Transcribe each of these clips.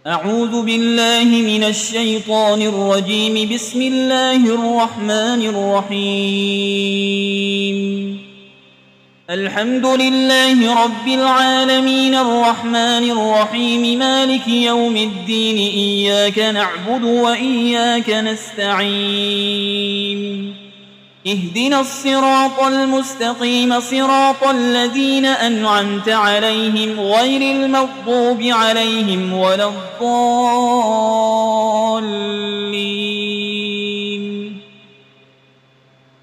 أعوذ بالله من الشيطان الرجيم. بسم الله الرحمن الرحيم. الحمد لله رب العالمين الرحمن الرحيم مالك يوم الدين. إياك نعبد وإياك نستعين. اهدنا الصراط المستقيم صراط الذين أنعمت عليهم غير المغضوب عليهم ولا الضالين.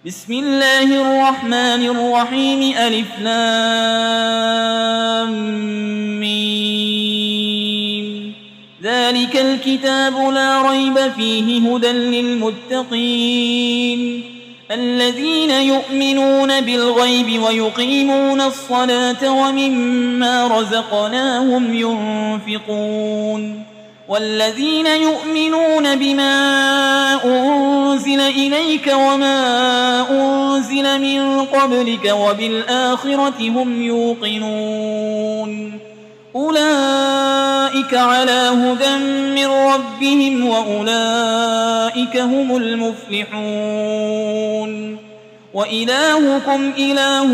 بسم الله الرحمن الرحيم. ألف لام ميم. ذلك الكتاب لا ريب فيه هدى للمتقين الذين يؤمنون بالغيب ويقيمون الصلاة ومما رزقناهم ينفقون والذين يؤمنون بما أنزل إليك وما أنزل من قبلك وبالآخرة هم يوقنون أولئك على هدى من ربهم وأولئك هم المفلحون. وإلهكم إله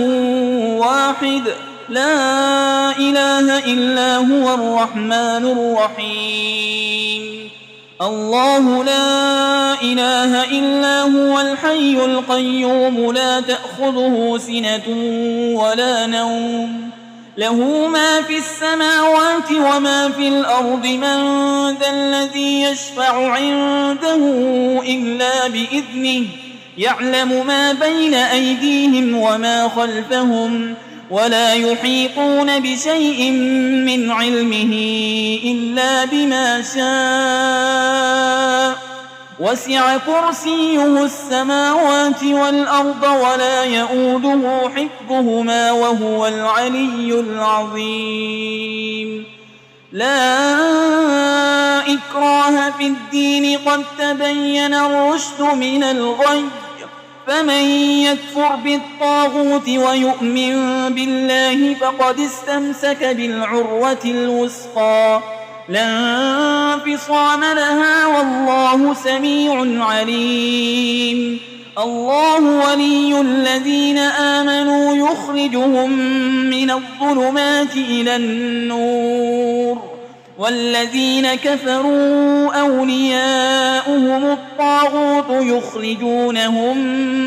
واحد لا إله إلا هو الرحمن الرحيم. الله لا إله إلا هو الحي القيوم لا تأخذه سنة ولا نوم له ما في السماوات وما في الأرض. من ذا الذي يشفع عنده إلا بإذنه يعلم ما بين أيديهم وما خلفهم ولا يحيطون بشيء من علمه إلا بما شاء. وسع كرسيه السماوات والأرض ولا يؤوده حفظهما وهو العلي العظيم. لا إكراه في الدين قد تبين الرشد من الغي. فمن يكفر بالطاغوت ويؤمن بالله فقد استمسك بالعروة الوثقى لا انفصام لها والله سميع عليم. الله ولي الذين آمنوا يخرجهم من الظلمات إلى النور والذين كفروا أولياؤهم الطاغوت يخرجونهم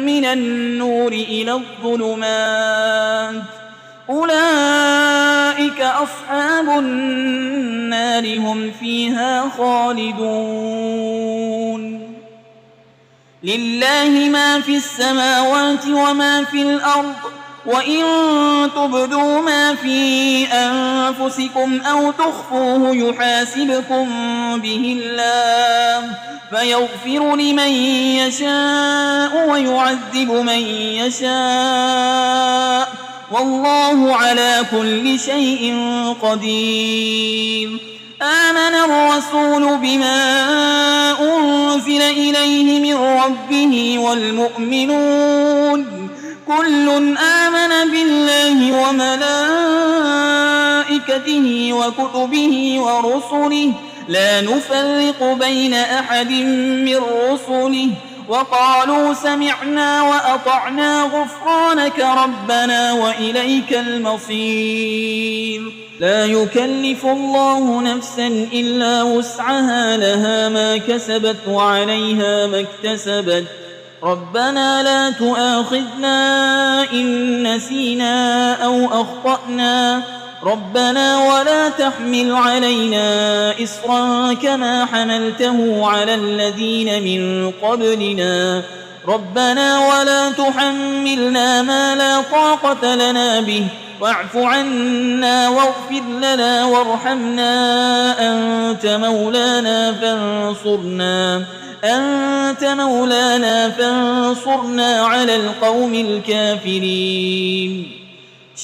من النور إلى الظلمات أولئك أصحاب النار هم فيها خالدون. لله ما في السماوات وما في الأرض وإن تبدوا ما في أنفسكم أو تخفوه يحاسبكم به الله فيغفر لمن يشاء ويعذب من يشاء والله على كل شيء قدير. آمن الرسول بما أنزل إليه من ربه والمؤمنون كل آمن بالله وملائكته وكتبه ورسله لا نفرق بين أحد من رسله وقالوا سمعنا وأطعنا غفرانك ربنا وإليك المصير. لا يكلف الله نفسا إلا وسعها لها ما كسبت وعليها ما اكتسبت. ربنا لا تؤاخذنا إن نسينا أو أخطأنا ربنا ولا تحمل علينا إصرا كما حملته على الذين من قبلنا ربنا ولا تحملنا ما لا طاقة لنا به واعف عنا واغفر لنا وارحمنا أنت مولانا فانصرنا على القوم الكافرين.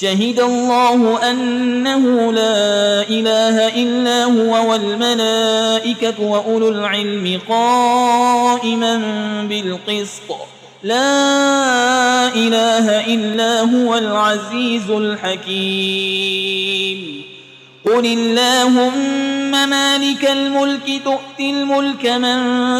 شهد الله أنه لا إله إلا هو والملائكة وأولو العلم قائما بالقسط لا إله إلا هو العزيز الحكيم. قل اللهم مالك الملك تؤتي الملك من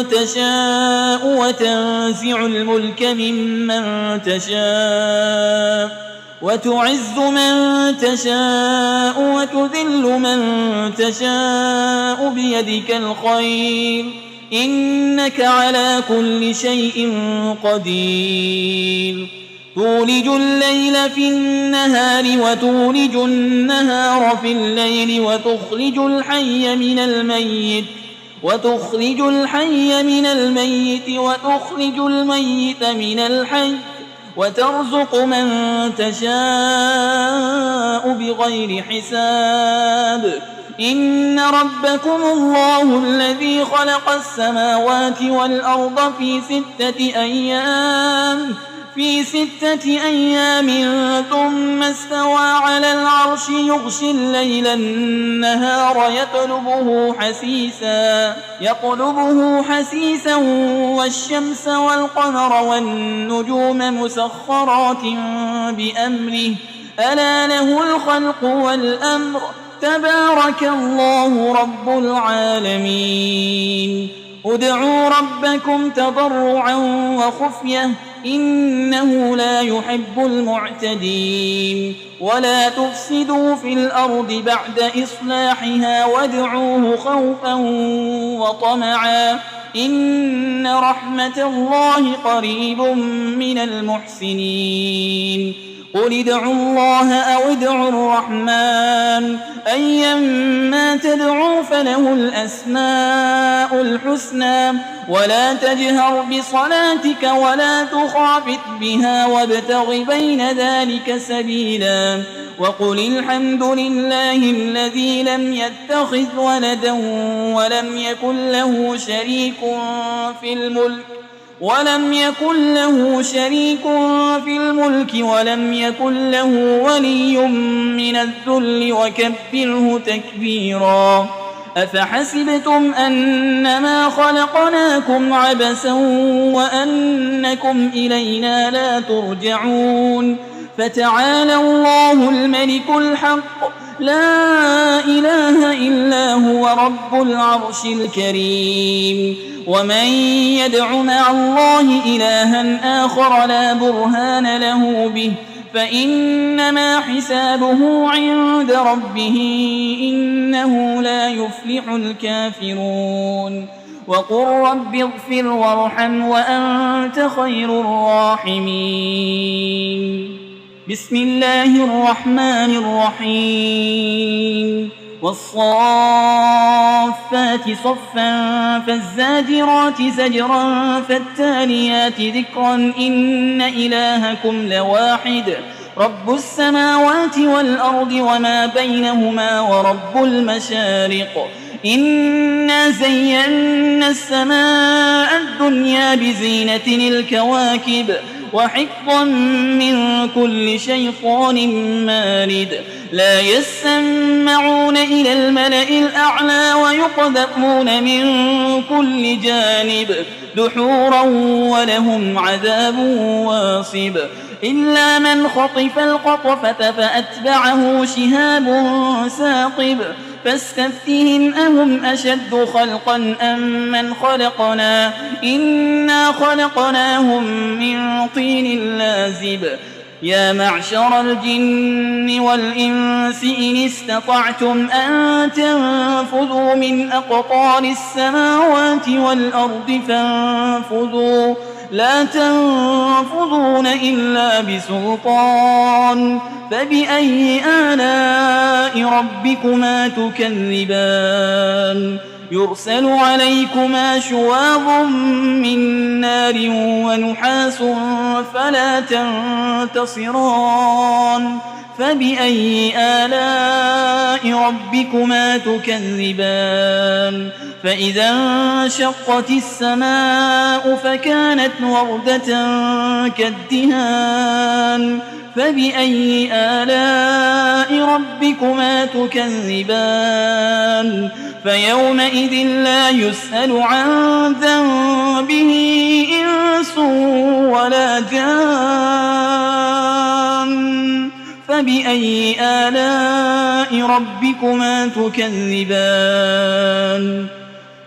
تشاء وتنزع الملك ممن تشاء وتعز من تشاء وتذل من تشاء بيدك الخير إنك على كل شيء قدير تولج الليل في النهار وتولج النهار في الليل وتخرج الحي من الميت وتخرج الميت من الحي وترزق من تشاء بغير حساب إن ربكم الله الذي خلق السماوات والأرض في 6 أيام ثم استوى على العرش يغشي الليل النهار يطلبه حسيسا والشمس والقمر والنجوم مسخرات بأمره ألا له الخلق والأمر تبارك الله رب العالمين ادعوا ربكم تضرعا وخفية إنه لا يحب المعتدين ولا تفسدوا في الأرض بعد إصلاحها وادعوه خوفا وطمعا إن رحمة الله قريب من المحسنين قل ادعوا الله أو ادعوا الرحمن أيما تدعوا فله الأسماء الحسنى ولا تجهر بصلاتك ولا تخافت بها وابتغ بين ذلك سبيلا وقل الحمد لله الذي لم يتخذ ولدا ولم يكن له شريك في الملك ولم يكن له ولي من الذل وكبره تكبيرا أفحسبتم أنما خلقناكم عبثا وأنكم إلينا لا ترجعون فتعالى الله الملك الحق لا إله إلا هو رب العرش الكريم ومن يدع مع الله إلها آخر لا برهان له به فإنما حسابه عند ربه إنه لا يفلح الكافرون وقل رب اغفر وارحم وأنت خير الراحمين بسم الله الرحمن الرحيم والصافات صفا فالزاجرات زجرا فالتاليات ذكرا إن إلهكم لواحد رب السماوات والأرض وما بينهما ورب المشارق إنا زينا السماء الدنيا بزينة الكواكب وحفظا من كل شيطان مارد لا يسمعون إلى الملأ الأعلى ويقذفون من كل جانب دحورا ولهم عذاب واصب إلا من خطف القطفة فأتبعه شهاب ثاقب فاستفتهم أهم أشد خلقا أم من خلقنا إنا خلقناهم من طين لازب يا معشر الجن والإنس إن استطعتم أن تنفذوا من أقطار السماوات والأرض فانفذوا لا تنفذون إلا بسلطان فبأي آلاء ربكما تكذبان يرسل عليكما شواظ من نار ونحاس فلا تنتصران فبأي آلاء ربكما تكذبان فإذا انشقت السماء فكانت وردة كالدهان فبأي آلاء ربكما تكذبان فيومئذ لا يسأل عن ذنبه إنس ولا جان فبأي آلاء ربكما تكذبان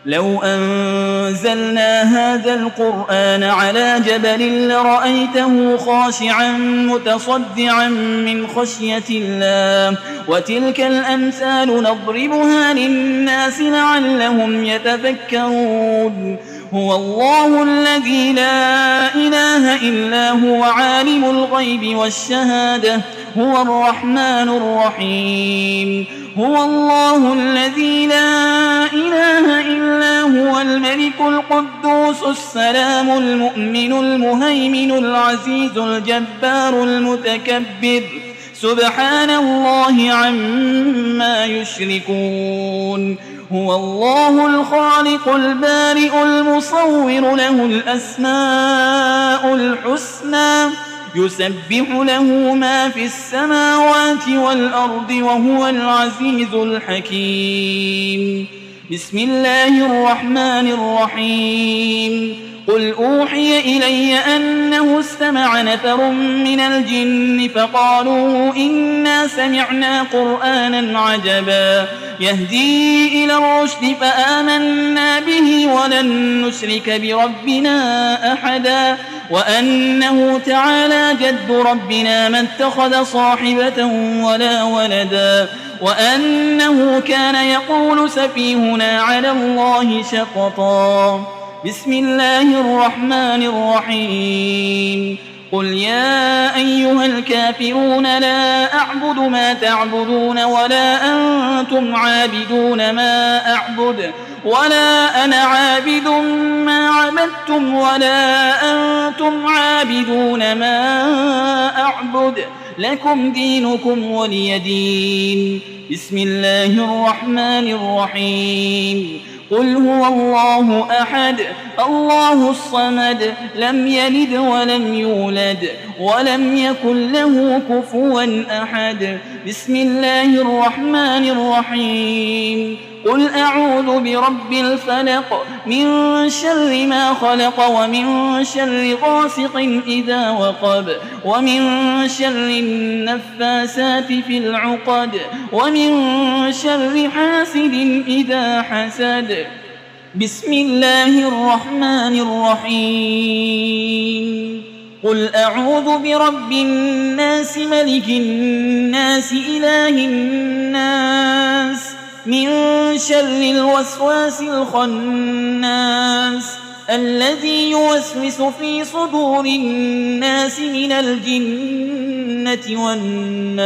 لو أنزلنا هذا القرآن على جبل لرأيته خاشعا متصدعا من خشية الله وتلك الأمثال نضربها للناس لعلهم يتفكرون هو الله الذي لا إله إلا هو عالم الغيب والشهادة هو الرحمن الرحيم هو الله الذي لا إله إلا هو الملك القدوس السلام المؤمن المهيمن العزيز الجبار المتكبر سبحان الله عما يشركون هو الله الخالق البارئ المصور له الأسماء الحسنى يسبح له ما في السماوات والأرض وهو العزيز الحكيم بسم الله الرحمن الرحيم قل أوحي إلي أنه استمع نفر من الجن فقالوا إنا سمعنا قرآنا عجبا يهدي إلى الرشد فآمنا به ولن نشرك بربنا أحدا وأنه تعالى جد ربنا ما اتخذ صاحبة ولا ولدا وأنه كان يقول سفيهنا على الله شططا بسم الله الرحمن الرحيم قل يا أيها الكافرون لا أعبد ما تعبدون ولا أنتم عابدون ما أعبد ولا أنا عابد ما عبدتم ولا أنتم عابدون ما أعبد لكم دينكم ولي دين بسم الله الرحمن الرحيم قل هو الله أحد الله الصمد لم يلد ولم يولد ولم يكن له كفوا أحد بسم الله الرحمن الرحيم قل أعوذ برب الفلق من شر ما خلق ومن شر غاسق إذا وقب ومن شر النفاسات في العقد ومن شر حاسد إذا حسد بسم الله الرحمن الرحيم قل أعوذ برب الناس ملك الناس إله الناس من شر الوسواس الخناس الذي يوسوس في صدور الناس من الجنة والناس